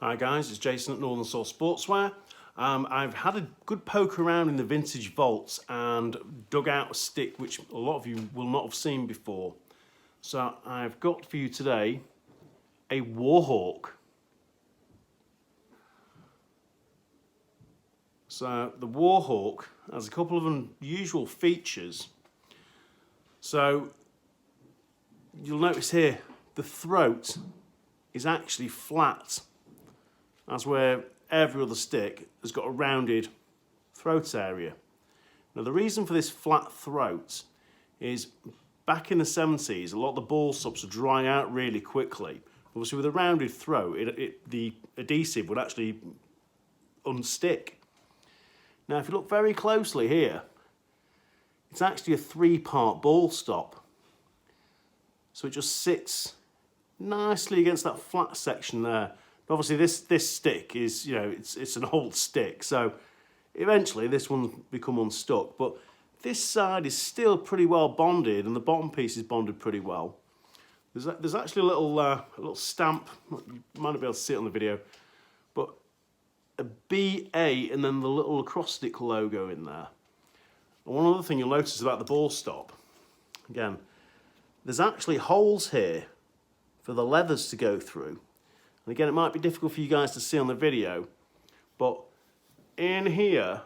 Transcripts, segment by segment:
Hi guys, it's Jason at Northern Source Sportswear. I've had a good poke around in the vintage vaults and dug out a stick which a lot of you will not have seen before. So I've got for you today a Warhawk. So the Warhawk has a couple of unusual features. So you'll notice here the throat is actually flat, as where every other stick has got a rounded throat area. Now the reason for this flat throat is back in the 70s a lot of the ball stops would dry out really quickly. Obviously with a rounded throat the adhesive would actually unstick. Now if you look very closely here, it's actually a 3-part ball stop. So it just sits nicely against that flat section there. Obviously this stick is, it's an old stick, so eventually this one will become unstuck, but this side is still pretty well bonded and the bottom piece is bonded pretty well. There's actually a little stamp, you might not be able to see it on the video, but a BA and then the little Lacrosse stick logo in there. And one other thing you'll notice about the ball stop, again, there's actually holes here for the leathers to go through. And again, it might be difficult for you guys to see on the video, but in here,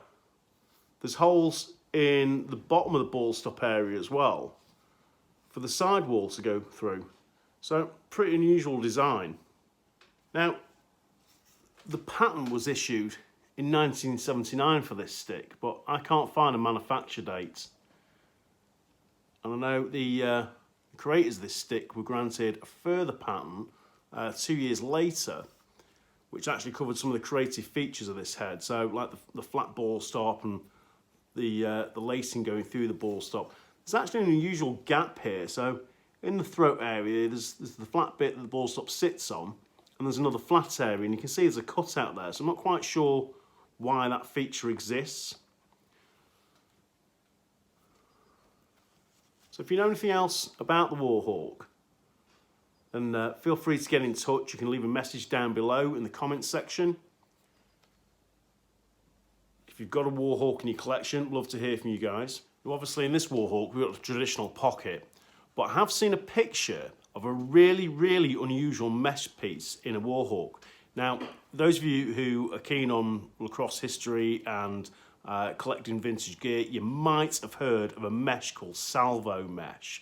there's holes in the bottom of the ball stop area as well for the sidewall to go through. So, pretty unusual design. Now, the patent was issued in 1979 for this stick, but I can't find a manufacture date. And I know the creators of this stick were granted a further patent 2 years later, which actually covered some of the creative features of this head. So like the flat ball stop and the lacing going through the ball stop. There's actually an unusual gap here. So in the throat area, there's the flat bit that the ball stop sits on, and there's another flat area, and you can see there's a cutout there. So I'm not quite sure why that feature exists. So if you know anything else about the Warhawk, then feel free to get in touch. You can leave a message down below in the comments section. If you've got a Warhawk in your collection, love to hear from you guys. Obviously in this Warhawk we've got the traditional pocket, but I have seen a picture of a really, really unusual mesh piece in a Warhawk. Now, those of you who are keen on lacrosse history and collecting vintage gear, you might have heard of a mesh called salvo mesh.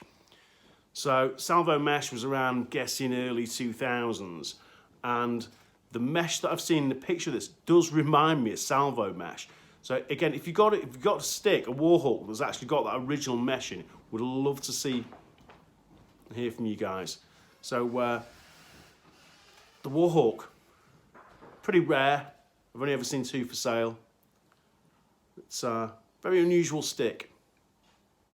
So salvo mesh was around, I'm guessing, early 2000s, and the mesh that I've seen in the picture of this does remind me of salvo mesh. So again, if you've got a stick, a Warhawk that's actually got that original mesh in it, would love to see and hear from you guys. So the Warhawk, pretty rare. I've only ever seen 2 for sale. It's a very unusual stick.